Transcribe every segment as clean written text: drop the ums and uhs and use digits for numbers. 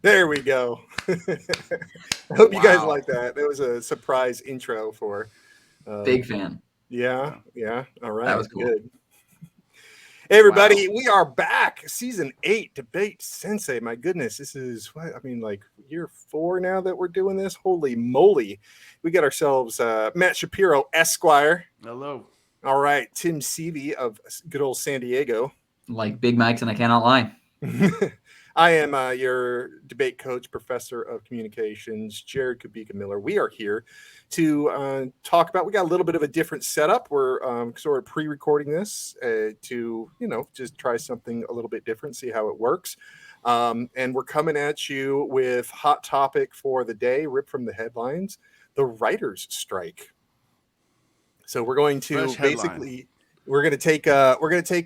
There we go. I hope you guys Wow. like that. That was a surprise intro for. Big fan. Yeah, Yeah. yeah. All That right, was cool. good. Hey, everybody, Wow. we are back. Season 8, Debate Sensei. My goodness, this is what I mean, like year 4 now that we're doing this. Holy moly. We got ourselves Matt Shapiro, Esquire. Hello. All right, Tim Seavey of good old San Diego. Like Big Mike's, and I cannot lie. I am your debate coach, professor of communications, Jared Kubika Miller. We are here to talk about. We got a little bit of a different setup. We're sort of pre-recording this to just try something a little bit different, see how it works. And we're coming at you with hot topic for the day, ripped from the headlines: the writers' strike. So we're going to Fresh headline. basically. We're going to take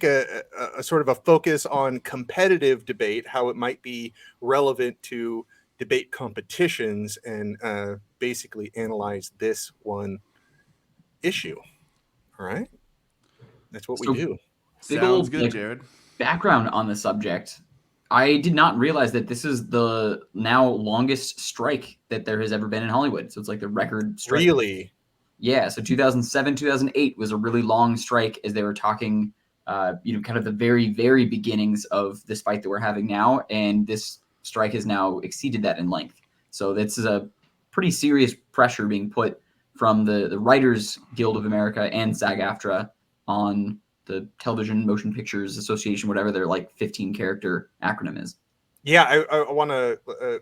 a sort of a focus on competitive debate, how it might be relevant to debate competitions, and basically analyze this one issue. All right, that's what we So do. big Sounds old good, Jared. background on the subject. I did not realize that this is the now longest strike that there has ever been in Hollywood. So it's like the record strike. Really? Yeah, so 2007, 2008 was a really long strike as they were talking, kind of the very, very beginnings of this fight that we're having now. And this strike has now exceeded that in length. So this is a pretty serious pressure being put from the Writers Guild of America and SAG-AFTRA on the Television Motion Pictures Association, whatever their 15-character acronym is. Yeah, I want to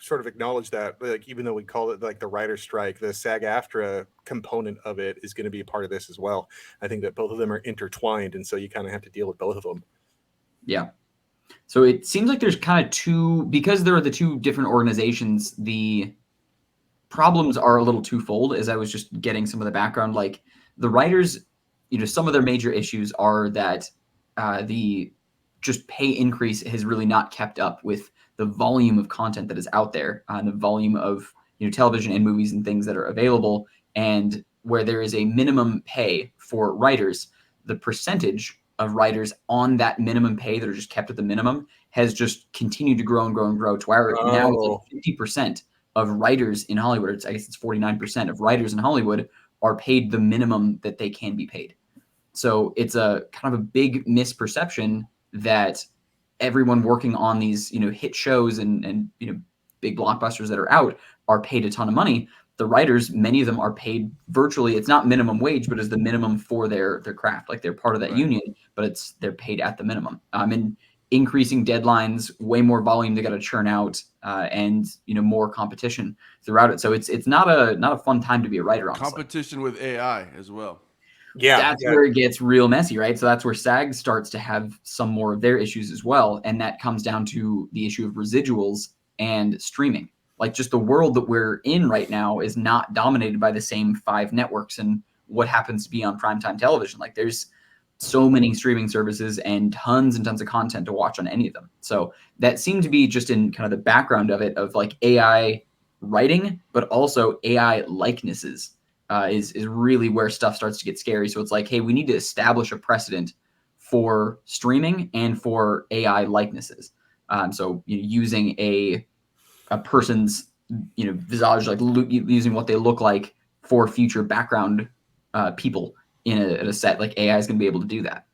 sort of acknowledge that, like, even though we call it like the writer strike, the SAG-AFTRA component of it is going to be a part of this as well. I think that both of them are intertwined, and so you kind of have to deal with both of them. Yeah. So it seems like there's kind of two, because there are the two different organizations, the problems are a little twofold. As I was just getting some of the background, like the writers, some of their major issues are that the just pay increase has really not kept up with the volume of content that is out there, and the volume of television and movies and things that are available. And where there is a minimum pay for writers, the percentage of writers on that minimum pay that are just kept at the minimum has just continued to grow and grow and grow to where now it's like 50% of writers in Hollywood. I guess it's 49% of writers in Hollywood are paid the minimum that they can be paid. So it's a kind of a big misperception that everyone working on these, hit shows and big blockbusters that are out are paid a ton of money. The writers, many of them are paid virtually, it's not minimum wage, but it's the minimum for their craft. Like they're part of that union, but they're paid at the minimum. And increasing deadlines, way more volume they got to churn out, and more competition throughout it. So it's not a fun time to be a writer. Honestly. Competition with AI as well. Yeah, that's where it gets real messy, right? So that's where SAG starts to have some more of their issues as well, and that comes down to the issue of residuals and streaming. Like just the world that we're in right now is not dominated by the same 5 networks and what happens to be on primetime television. Like there's so many streaming services and tons of content to watch on any of them. So that seemed to be just in kind of the background of it, of like AI writing, but also AI likenesses is really where stuff starts to get scary. So it's like, hey, we need to establish a precedent for streaming and for AI likenesses. So using a person's visage, like using what they look like for future background people in a set, like AI is going to be able to do that.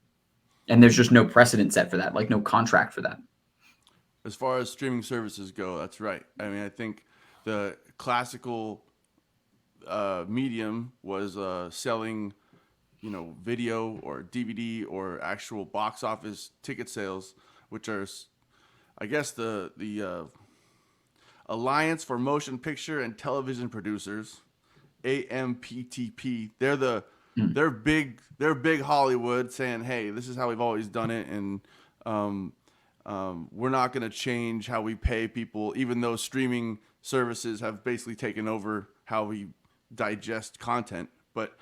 And there's just no precedent set for that, like no contract for that. As far as streaming services go, that's right. I mean, I think the classical medium was selling, video or DVD or actual box office ticket sales, which are, I guess, the Alliance for Motion Picture and Television Producers, AMPTP. They're big Hollywood, saying, hey, this is how we've always done it, and we're not going to change how we pay people, even though streaming services have basically taken over how we digest content. But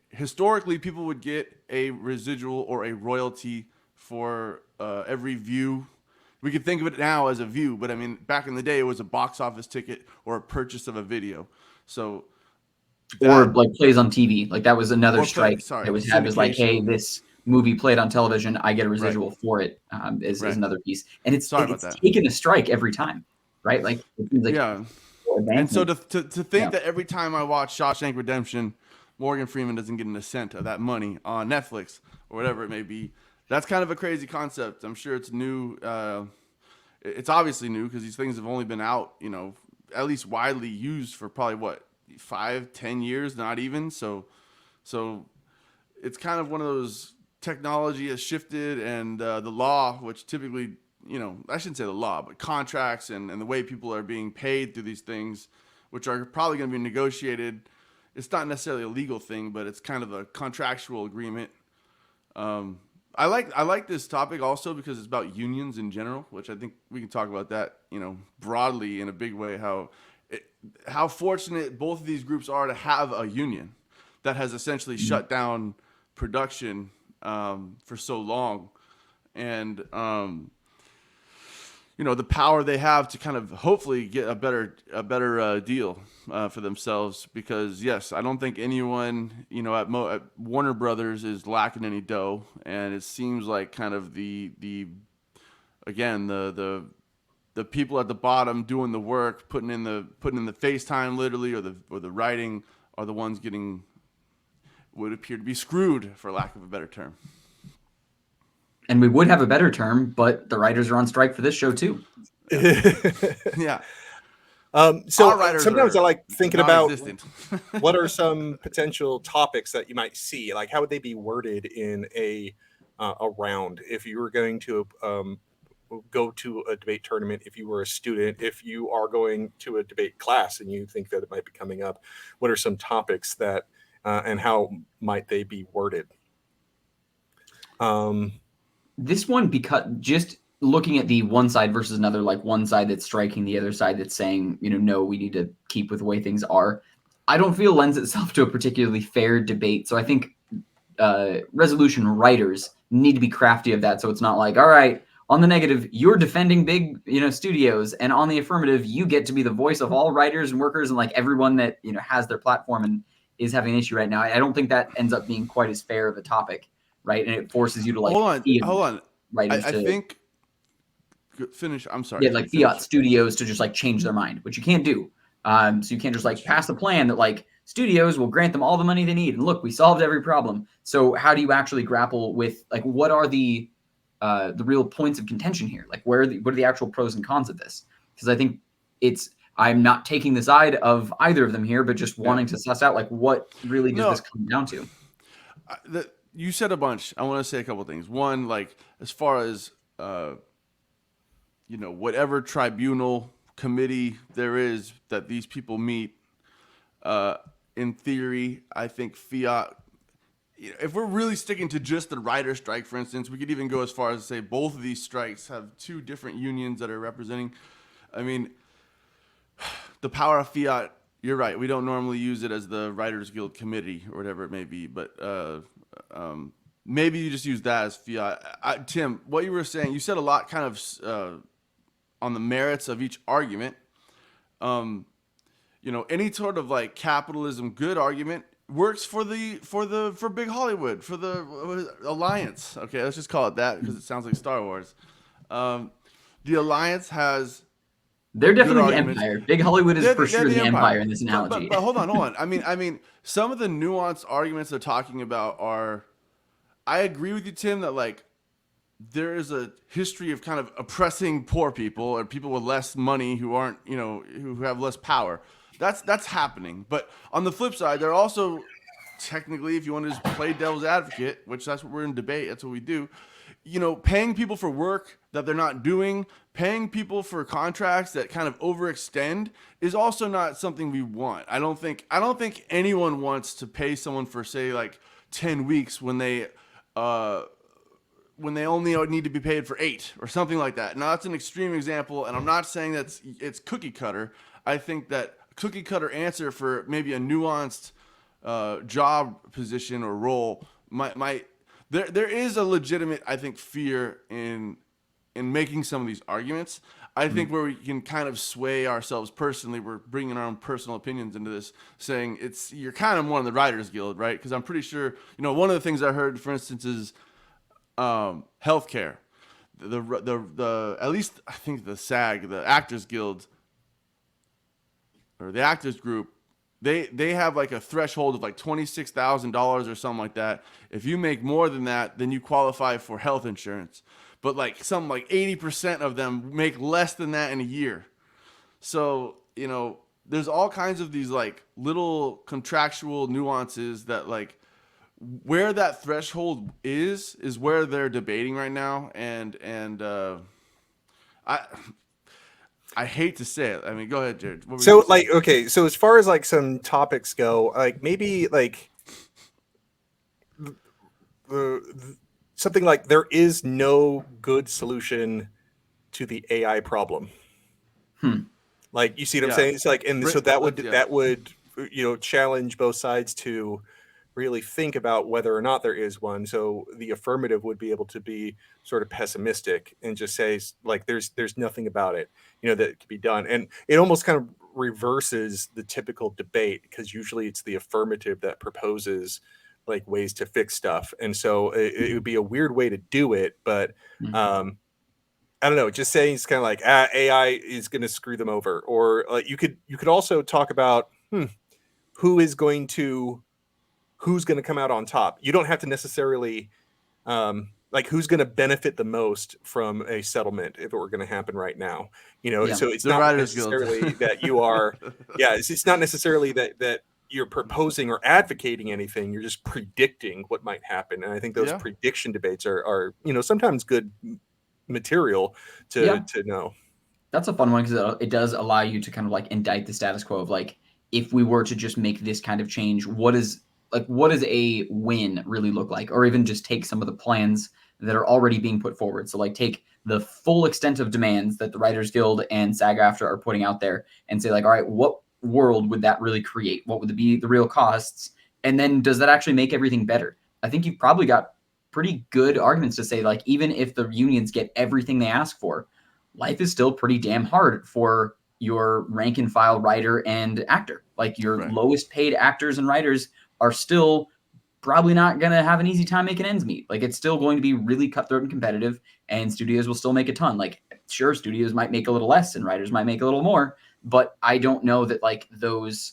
historically, people would get a residual or a royalty for every view. We could think of it now as a view, but I mean, back in the day, it was a box office ticket or a purchase of a video. Or like plays on TV. Like that was another strike that was had, was like, hey, syndication. this movie played on television, I get a residual for it. Is another piece, and it's taken a strike every time, right? Like, it seems like yeah. And so to think that every time I watch Shawshank Redemption, Morgan Freeman doesn't get a cent of that money on Netflix or whatever it may be, that's kind of a crazy concept. I'm sure it's new. It's obviously new because these things have only been out, at least widely used for probably 5-10 years, not even. So it's kind of one of those, technology has shifted, and the law, which typically, I shouldn't say the law, but contracts and the way people are being paid through these things, which are probably going to be negotiated. It's not necessarily a legal thing, but it's kind of a contractual agreement. I like this topic also because it's about unions in general, which I think we can talk about that, broadly in a big way, how fortunate both of these groups are to have a union that has essentially shut down production for so long, and the power they have to kind of hopefully get a better deal for themselves. Because yes, I don't think anyone at Warner Brothers is lacking any dough, and it seems like kind of the people at the bottom doing the work, putting in the face time literally, or the writing, are the ones getting would appear to be screwed, for lack of a better term. And we would have a better term, but the writers are on strike for this show too. Yeah. So sometimes I like thinking about what are some potential topics that you might see, like how would they be worded in a round if you were going to go to a debate tournament, if you were a student, if you are going to a debate class and you think that it might be coming up. What are some topics that and how might they be worded? This one, because just looking at the one side versus another, like one side that's striking, the other side that's saying, no, we need to keep with the way things are, I don't feel lends itself to a particularly fair debate. So I think resolution writers need to be crafty of that. So it's not like, all right, on the negative, you're defending big, studios, and on the affirmative, you get to be the voice of all writers and workers and like everyone that, has their platform and is having an issue right now. I don't think that ends up being quite as fair of a topic. Right, and it forces you to like hold on. Writers I think finish. I'm sorry. Yeah, like fiat studios to just like change their mind, which you can't do. So you can't just like pass a plan that like studios will grant them all the money they need, and look, we solved every problem. So how do you actually grapple with like what are the real points of contention here? Like what are the actual pros and cons of this? Because I think I'm not taking the side of either of them here, but just wanting to suss out like what really does this come down to. You said a bunch. I want to say a couple of things. One, like as far as whatever tribunal committee there is that these people meet, in theory, I think fiat. If we're really sticking to just the writer strike, for instance, we could even go as far as to say both of these strikes have two different unions that are representing. I mean, the power of fiat. You're right. We don't normally use it as the Writers Guild committee or whatever it may be, but maybe you just use that as fiat. Tim, what you were saying, you said a lot kind of on the merits of each argument. Any sort of like capitalism good argument works for big Hollywood, for the Alliance. Okay, let's just call it that because it sounds like Star Wars. The Alliance has. They're definitely the empire. Big Hollywood is for sure the empire in this analogy. But hold on. I mean, some of the nuanced arguments they're talking about are. I agree with you, Tim, that like there is a history of kind of oppressing poor people or people with less money who aren't, who have less power. That's happening. But on the flip side, they're also technically, if you want to just play devil's advocate, which that's what we're in debate, that's what we do. Paying people for work that they're not doing, paying people for contracts that kind of overextend is also not something we want. I don't think anyone wants to pay someone for say like 10 weeks when they only need to be paid for 8 or something like that. Now that's an extreme example, and I'm not saying it's cookie cutter. I think that a cookie cutter answer for maybe a nuanced job position or role might there is a legitimate, I think, fear in making some of these arguments. I think where we can kind of sway ourselves personally, we're bringing our own personal opinions into this, saying you're kind of more in the Writers Guild, right? Because I'm pretty sure, one of the things I heard, for instance, is healthcare. The at least I think the SAG, the Actors Guild, or the Actors Group, they have like a threshold of like $26,000 or something like that. If you make more than that, then you qualify for health insurance. But like something like 80% of them make less than that in a year. So, there's all kinds of these like little contractual nuances that like where that threshold is where they're debating right now. And I hate to say it. I mean, go ahead, Jared. What were you So gonna say? like, okay, so as far as like some topics go, like maybe like something like there is no good solution to the AI problem. Like, you see what I'm Yeah. saying? It's like, and so that would Yeah. that would challenge both sides to really think about whether or not there is one. So the affirmative would be able to be sort of pessimistic and just say like there's nothing about it that can be done, and it almost kind of reverses the typical debate, because usually it's the affirmative that proposes like ways to fix stuff, and so it would be a weird way to do it, but I don't know, just saying it's kind of like AI is going to screw them over, or you could also talk about who's going to come out on top. You don't have to necessarily like who's going to benefit the most from a settlement if it were going to happen right now. Yeah. So it's The not Writers Guild. necessarily that you are, it's not necessarily that you're proposing or advocating anything. You're just predicting what might happen, and I think those prediction debates are sometimes good material to know. That's a fun one because it does allow you to kind of like indict the status quo of like, if we were to just make this kind of change, what does a win really look like? Or even just take some of the plans that are already being put forward. So like take the full extent of demands that the Writers Guild and SAG-AFTRA are putting out there and say like, all right, what world would that really create? What would be the real costs? And then does that actually make everything better? I think you've probably got pretty good arguments to say like, even if the unions get everything they ask for, life is still pretty damn hard for your rank and file writer and actor. Like your lowest paid actors and writers are still probably not going to have an easy time making ends meet. Like it's still going to be really cutthroat and competitive, and studios will still make a ton. Like sure, studios might make a little less and writers might make a little more, but I don't know that like those,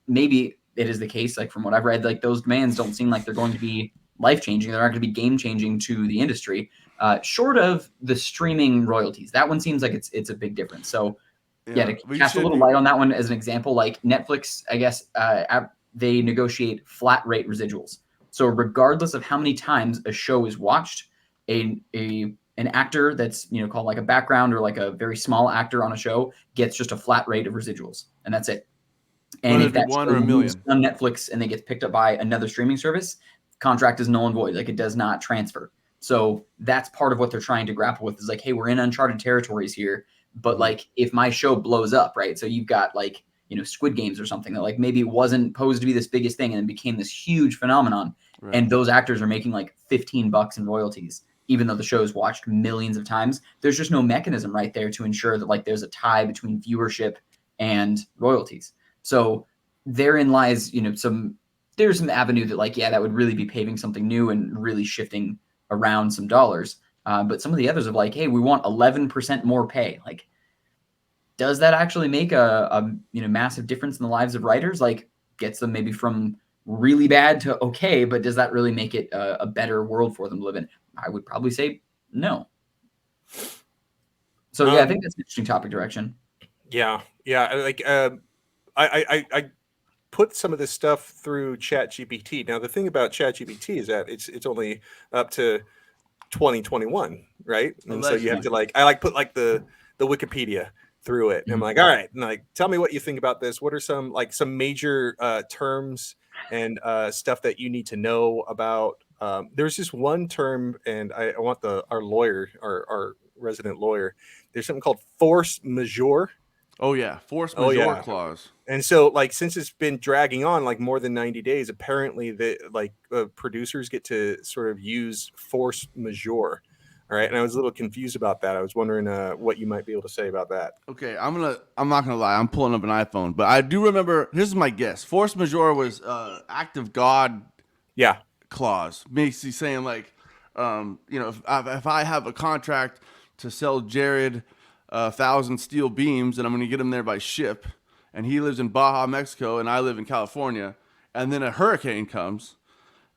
maybe it is the case. Like from what I've read, like those demands don't seem like they're going to be life-changing. They're not going to be game-changing to the industry. Short of the streaming royalties, that one seems like it's a big difference. So to cast a little light on that one as an example, like Netflix, I guess they negotiate flat rate residuals. So regardless of how many times a show is watched, an actor that's called like a background or like a very small actor on a show gets just a flat rate of residuals, and that's it. And if that's one or a million on Netflix and they get picked up by another streaming service, contract is null and void. Like it does not transfer. So that's part of what they're trying to grapple with is like, hey, we're in uncharted territories here. But like if my show blows up, right? So you've got like, Squid Games or something that like maybe wasn't posed to be this biggest thing and then became this huge phenomenon. Right. And those actors are making like $15 in royalties, even though the show is watched millions of times. There's just no mechanism right there to ensure that like there's a tie between viewership and royalties. So therein lies, there's some avenue that like, that would really be paving something new and really shifting around some dollars. But some of the others are like, hey, we want 11% more pay. Like, does that actually make a massive difference in the lives of writers? Like, gets them maybe from really bad to okay, but does that really make it a better world for them to live in? I would probably say no. So I think that's an interesting topic direction. Yeah. Like I put some of this stuff through ChatGPT. Now the thing about ChatGPT is that it's only up to 2021, right? And so you have to put like the Wikipedia through it. And I'm like, all right, and like tell me what you think about this. What are some major terms and stuff that you need to know about? There's just one term, and I want our lawyer, our resident lawyer. There's something called force majeure. Oh yeah, force majeure clause. And so, like, since it's been dragging on like more than 90 days, apparently the producers get to sort of use force majeure. All right, and I was a little confused about that. I was wondering what you might be able to say about that. Okay, I'm not gonna lie. I'm pulling up an iPhone, but I do remember. Here's my guess: force majeure was act of God. Yeah. Clause basically saying like, If I have a contract to sell Jared 1,000 steel beams, and I'm going to get him there by ship, and he lives in Baja, Mexico, and I live in California, and then a hurricane comes,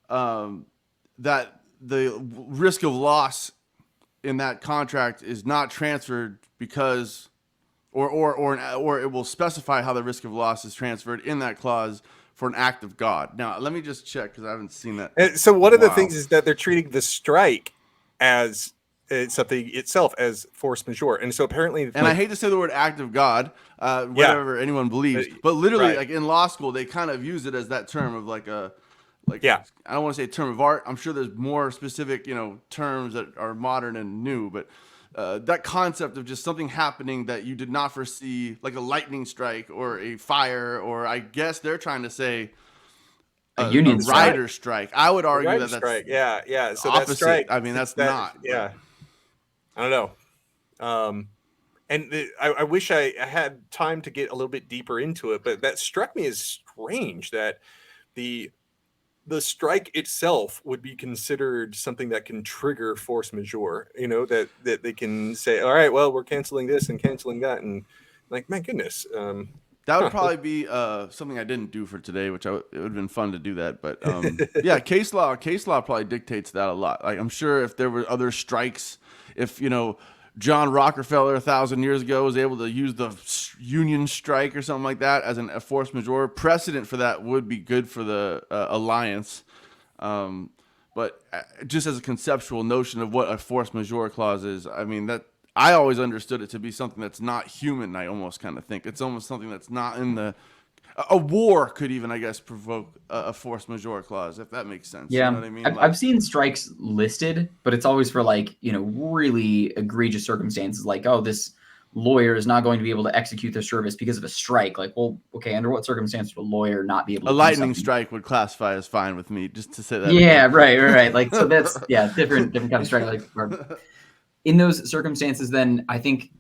that the risk of loss in that contract is not transferred because, or it will specify how the risk of loss is transferred in that clause for an act of God. Now, let me just check because I haven't seen that. And so one of the things is that they're treating the strike as something itself as force majeure, and so apparently, and I hate to say the word act of God, whatever anyone believes, but literally, like in law school, they kind of use it as that term of like I don't want to say term of art. I'm sure there's more specific, terms that are modern and new, but that concept of just something happening that you did not foresee, like a lightning strike or a fire, or I guess they're trying to say a union rider strike. I would argue that's strike. Yeah. So opposite. that strike, I mean, that's that, not. Yeah. But I don't know. And I wish I had time to get a little bit deeper into it, but that struck me as strange that the strike itself would be considered something that can trigger force majeure, that they can say, all right, well, we're canceling this and canceling that. And like, my goodness. That would probably be something I didn't do for today, which it would have been fun to do that. But yeah, case law probably dictates that a lot. Like, I'm sure if there were other strikes, if, John Rockefeller 1,000 years ago was able to use the union strike or something like that as a force majeure, precedent for that would be good for the alliance. But just as a conceptual notion of what a force majeure clause is, I mean, that I always understood it to be something that's not human. I almost kind of think it's almost something that's not in the. A war could even, I guess, provoke a force majeure clause, if that makes sense. Yeah, you know what I mean? I've seen strikes listed, but it's always for really egregious circumstances, like, oh, this lawyer is not going to be able to execute their service because of a strike. Like, well, okay, under what circumstance would a lawyer not be able to a do lightning something? strike would classify as fine with me, just to say that. Yeah, again. Right. Like, so that's different kind of strike. Like, in those circumstances, then I think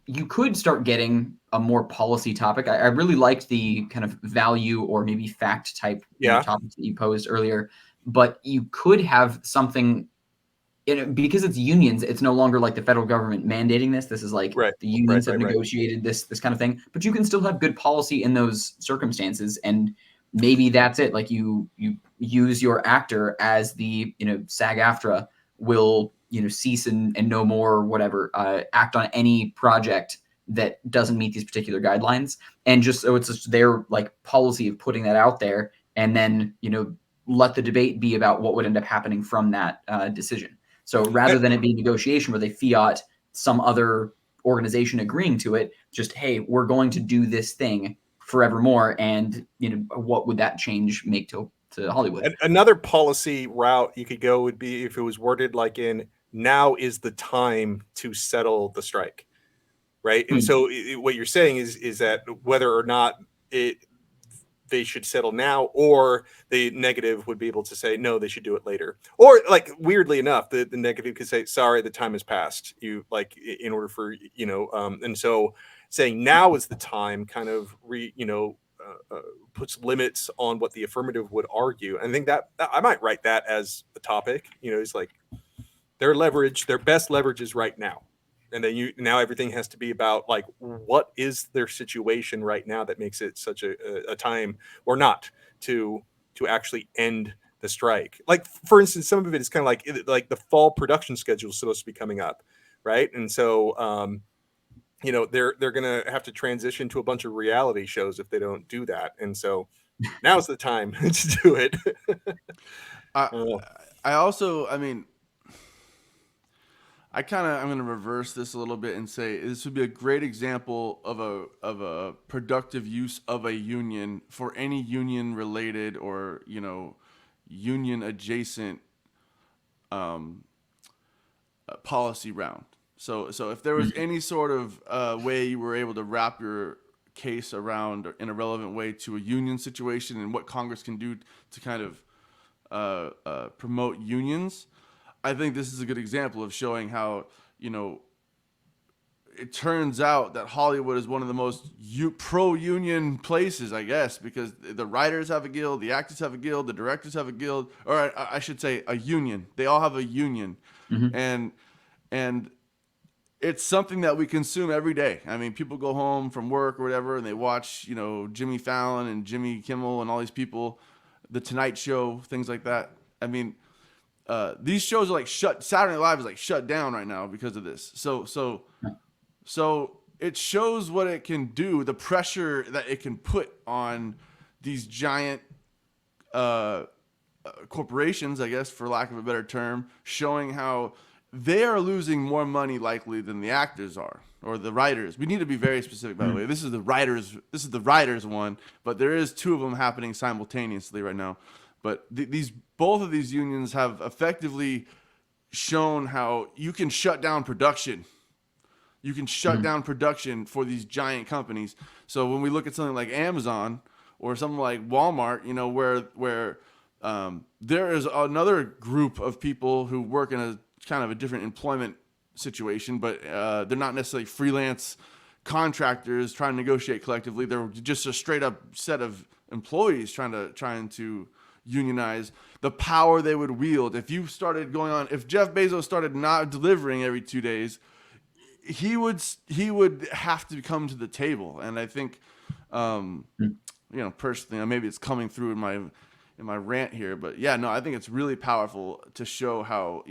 you could start getting a more policy topic. I really liked the kind of value or maybe fact type topics that you posed earlier, but you could have something because it's unions. It's no longer like the federal government mandating this. This is like the unions have negotiated this kind of thing, but you can still have good policy in those circumstances. And maybe that's it. Like you use your actor as the, SAG-AFTRA will, cease and no more, whatever, act on any project that doesn't meet these particular guidelines. And just so it's just their like policy of putting that out there, and then, let the debate be about what would end up happening from that decision. So rather than it be negotiation where they fiat some other organization agreeing to it, just, hey, we're going to do this thing forevermore. And, what would that change make to Hollywood? Another policy route you could go would be if it was worded like in, now is the time to settle the strike. Right. And so what you're saying is that whether or not they should settle now, or the negative would be able to say, no, they should do it later. Or like, weirdly enough, the negative could say, sorry, the time has passed. You like, in order for, and so saying now is the time kind of puts limits on what the affirmative would argue. I think that I might write that as a topic, it's like their best leverage is right now. And then now everything has to be about like, what is their situation right now that makes it such a time or not to actually end the strike. Like, for instance, some of it is kind of like the fall production schedule is supposed to be coming up, right? And so they're going to have to transition to a bunch of reality shows if they don't do that. And so now's the time to do it. I also, I'm going to reverse this a little bit and say this would be a great example of a productive use of a union for any union related or, union adjacent policy round. So if there was any sort of way you were able to wrap your case around in a relevant way to a union situation and what Congress can do to kind of promote unions, I think this is a good example of showing how, it turns out that Hollywood is one of the most pro-union places, I guess, because the writers have a guild, the actors have a guild, the directors have a guild, or I should say a union. They all have a union, and it's something that we consume every day. I mean, people go home from work or whatever, and they watch, Jimmy Fallon and Jimmy Kimmel and all these people, The Tonight Show, things like that. I mean, these shows are like Saturday Night Live is like shut down right now because of this. So it shows what it can do, the pressure that it can put on these giant corporations, I guess, for lack of a better term, showing how they are losing more money likely than the actors are, or the writers. We need to be very specific, by the way. This is the writers one, but there is two of them happening simultaneously right now. But both of these unions have effectively shown how you can shut down production. You can shut down production for these giant companies. So when we look at something like Amazon or something like Walmart, where there is another group of people who work in a kind of a different employment situation, but they're not necessarily freelance contractors trying to negotiate collectively. They're just a straight up set of employees trying to unionize. The power they would wield if Jeff Bezos started not delivering every 2 days, he would have to come to the table. And I think, personally, maybe it's coming through in my rant here, but yeah, no, I think it's really powerful to show how,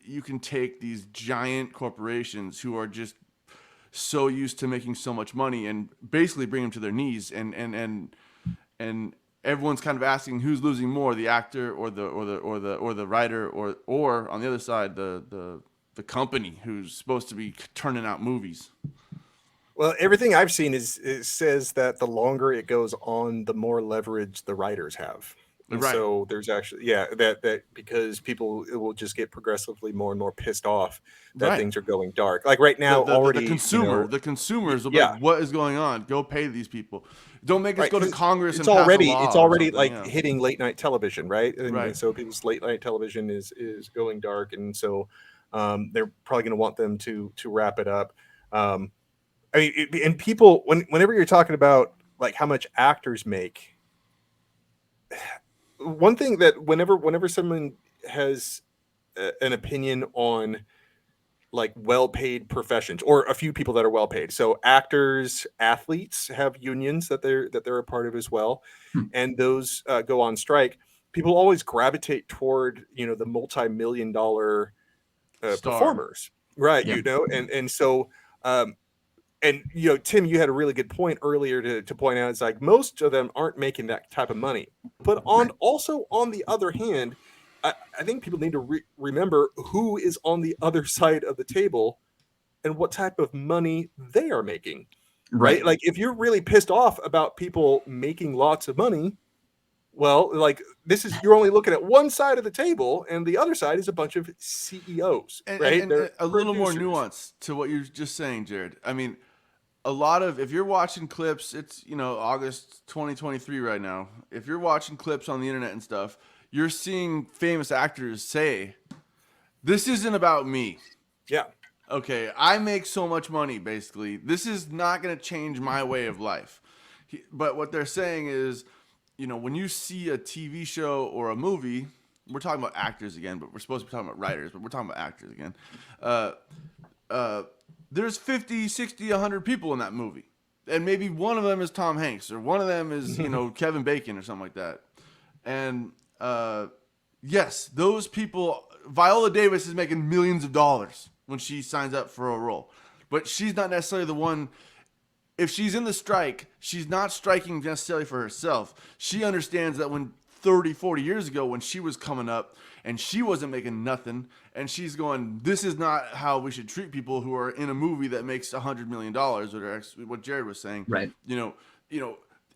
you can take these giant corporations who are just so used to making so much money and basically bring them to their knees, and everyone's kind of asking who's losing more, the actor or the writer, or on the other side, the company who's supposed to be turning out movies. Well, everything I've seen says that the longer it goes on, the more leverage the writers have. And Right. so there's actually, that because people will just get progressively more and more pissed off that Right. things are going dark. Like right now, already the consumers will be Yeah. like, what is going on? Go pay these people. Don't make us Right, go to 'cause Congress and it's pass a already law it's or already something, like yeah. hitting late night television, right? And Right. so people's late night television is going dark, and so they're probably going to want them to wrap it up. I mean, and people, whenever you're talking about like how much actors make, one thing that whenever someone has an opinion on like well-paid professions, or a few people that are well-paid, so actors, athletes have unions that they're a part of as well, and those go on strike. People always gravitate toward the multi-million-dollar Star. performers, right? Yeah. And so and Tim, you had a really good point earlier to point out. It's like most of them aren't making that type of money, but also on the other hand, I think people need to remember who is on the other side of the table and what type of money they are making, right? Like if you're really pissed off about people making lots of money, well, like you're only looking at one side of the table, and the other side is a bunch of CEOs, right? And They're a little more producers. nuance to what you're just saying, Jared. I mean, if you're watching clips, it's August 2023 right now. If you're watching clips on the internet and stuff, you're seeing famous actors say, "This isn't about me." Yeah. Okay, I make so much money, basically. This is not going to change my way of life. But what they're saying is, when you see a TV show or a movie, we're talking about actors again, but we're supposed to be talking about writers, but we're talking about actors again. There's 50, 60, 100 people in that movie. And maybe one of them is Tom Hanks, or one of them is, Kevin Bacon or something like that. And yes, those people, Viola Davis is making millions of dollars when she signs up for a role. But she's not necessarily the one. If she's in the strike, she's not striking necessarily for herself. She understands that when 30, 40 years ago, when she was coming up and she wasn't making nothing, and she's going, this is not how we should treat people who are in a movie that makes $100 million, or what Jared was saying. Right.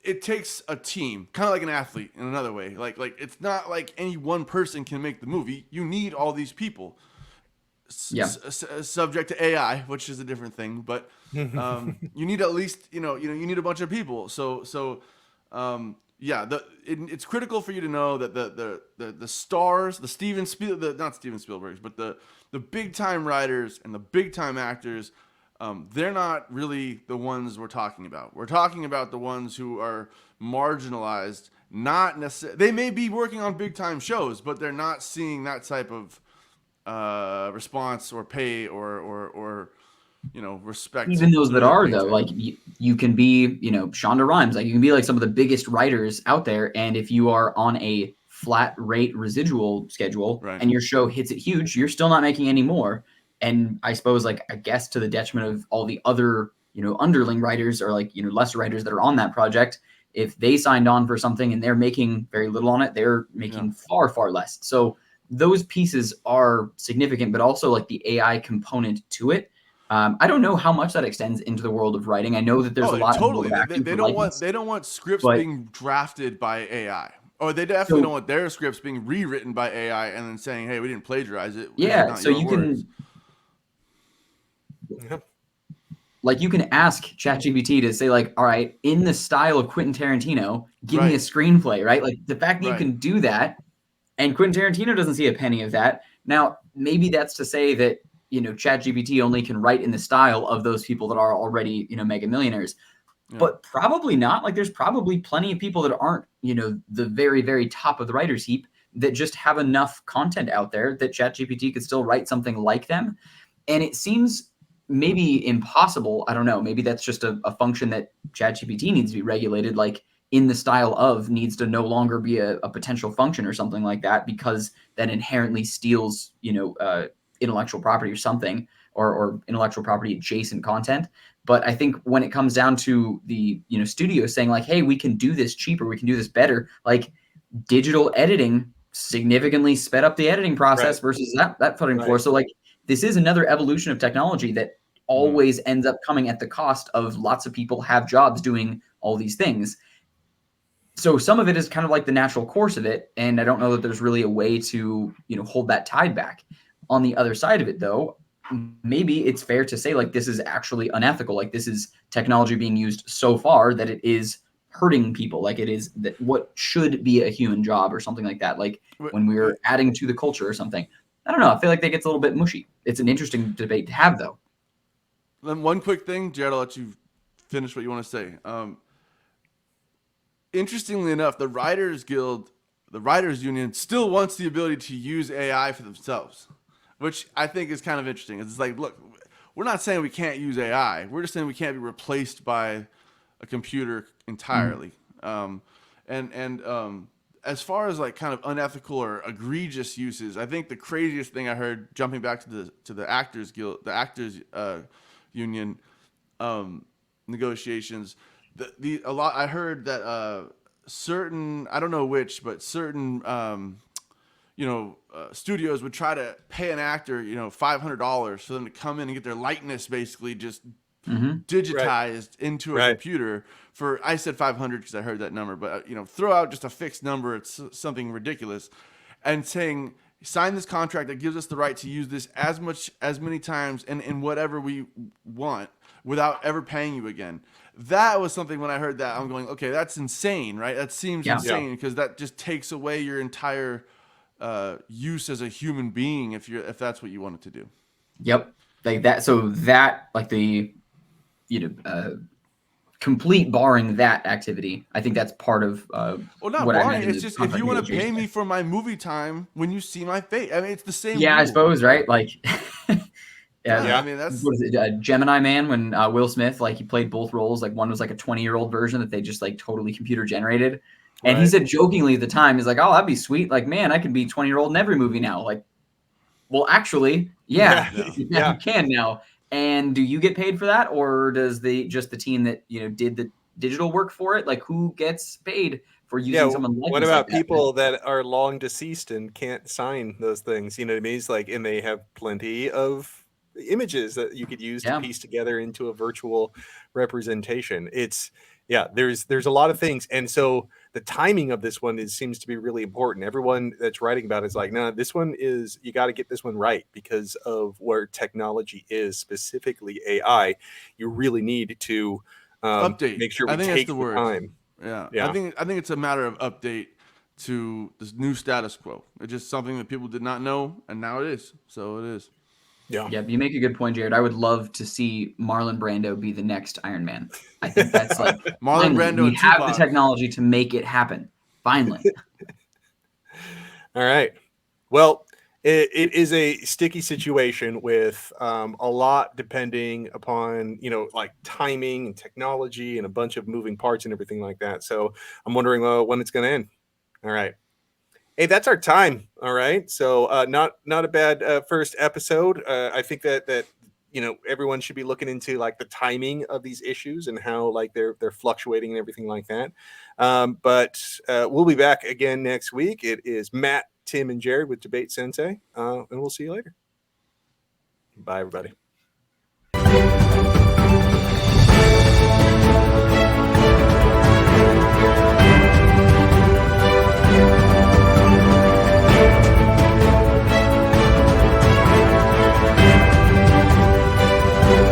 It takes a team, kind of like an athlete in another way. Like it's not like any one person can make the movie. You need all these people. Subject to AI, which is a different thing, but you need at least you need a bunch of people. It's critical for you to know that the stars, not Steven Spielberg's, but the big time writers and the big time actors they're not really the ones we're talking about. We're talking about the ones who are marginalized. Not necessarily, they may be working on big time shows, but they're not seeing that type of response or pay or respect. Even those through that their are though, paycheck. like you can be, Shonda Rhimes, like you can be like some of the biggest writers out there, and if you are on a flat rate residual schedule Right. and your show hits it huge, you're still not making any more. And I suppose, like, I guess to the detriment of all the other, underling writers or like, lesser writers that are on that project, if they signed on for something and they're making very little on it, they're making far, far less. So those pieces are significant, but also like the AI component to it. I don't know how much that extends into the world of writing. I know that there's a lot in the world Totally. of acting They for don't likeness, want scripts but being drafted by AI. Or they definitely don't want their scripts being rewritten by AI and then saying, "Hey, we didn't plagiarize it. This is yeah, not so your you words." can like you can ask ChatGPT to say like, all right, in the style of Quentin Tarantino, give me a screenplay, right? Like the fact that you can do that, and Quentin Tarantino doesn't see a penny of that. Now, maybe that's to say that, ChatGPT only can write in the style of those people that are already, mega millionaires. Yeah. But probably not. Like there's probably plenty of people that aren't, the very, very top of the writer's heap that just have enough content out there that ChatGPT could still write something like them. And it seems maybe impossible. I don't know. Maybe that's just a function that ChatGPT needs to be regulated, like in the style of needs to no longer be a potential function or something like that, because that inherently steals, intellectual property or something, or intellectual property adjacent content. But I think when it comes down to the, studio saying like, hey, we can do this cheaper, we can do this better, like digital editing significantly sped up the editing process versus that footing floor. So like this is another evolution of technology that always ends up coming at the cost of lots of people have jobs doing all these things. So some of it is kind of like the natural course of it. And I don't know that there's really a way to, hold that tide back. On the other side of it, though, maybe it's fair to say like this is actually unethical. Like this is technology being used so far that it is hurting people. Like it is that what should be a human job or something like that. Like when we're adding to the culture or something. I don't know. I feel like that gets a little bit mushy. It's an interesting debate to have, though. Then one quick thing, Jared, I'll let you finish what you want to say. Interestingly enough, the Writers Guild, the Writers Union, still wants the ability to use AI for themselves, which I think is kind of interesting. It's like, look, we're not saying we can't use AI. We're just saying we can't be replaced by a computer entirely. As far as like kind of unethical or egregious uses, I think the craziest thing I heard, jumping back to the Actors Guild, the Actors Union negotiations, I heard that certain, I don't know which, but certain studios would try to pay an actor $500 for them to come in and get their likeness basically just digitized into a computer for, I said 500 because I heard that number, but throw out just a fixed number. It's something ridiculous, and saying, sign this contract that gives us the right to use this as many times and in whatever we want without ever paying you again. That was something when I heard that, I'm going, okay, that's insane, right? That seems insane because that just takes away your entire use as a human being if that's what you wanted to do. Yep. Like that. So that, like the, complete barring that activity, I think that's part of well, not what barring. I imagine. It's just if you want to pay me for my movie time when you see my face. I mean, it's the same. Yeah, rule. I suppose, right? Like, I mean, that's what is it, Gemini Man, when Will Smith, like he played both roles. Like one was like a 20-year-old version that they just like totally computer generated. And he said jokingly at the time, he's like, "Oh, that'd be sweet. Like, man, I could be 20-year-old in every movie now." Like, well, actually, you can now. And do you get paid for that, or does the team that did the digital work for it? Like, who gets paid for using someone like what this about like that, people that are long deceased and can't sign those things? You know what I mean? It's like, and they have plenty of images that you could use to piece together into a virtual representation. It's there's a lot of things, and so the timing of this one seems to be really important. Everyone that's writing about it is like, no, this one is, you got to get this one right because of where technology is, specifically AI. You really need to update. make sure we I think take that's the time. Yeah. I think it's a matter of update to this new status quo. It's just something that people did not know, and now it is. So it is. Yeah. Yeah, you make a good point, Jared. I would love to see Marlon Brando be the next Iron Man. I think that's like Marlon finally, Brando we and have the Tupac. technology to make it happen. Finally. All right. Well, it is a sticky situation with a lot depending upon, like timing and technology and a bunch of moving parts and everything like that. So I'm wondering when it's going to end. All right. Hey, that's our time. All right. So not a bad first episode. I think that everyone should be looking into like the timing of these issues and how like they're fluctuating and everything like that. But we'll be back again next week. It is Matt, Tim, and Jared with Debate Sensei, and we'll see you later. Bye, everybody.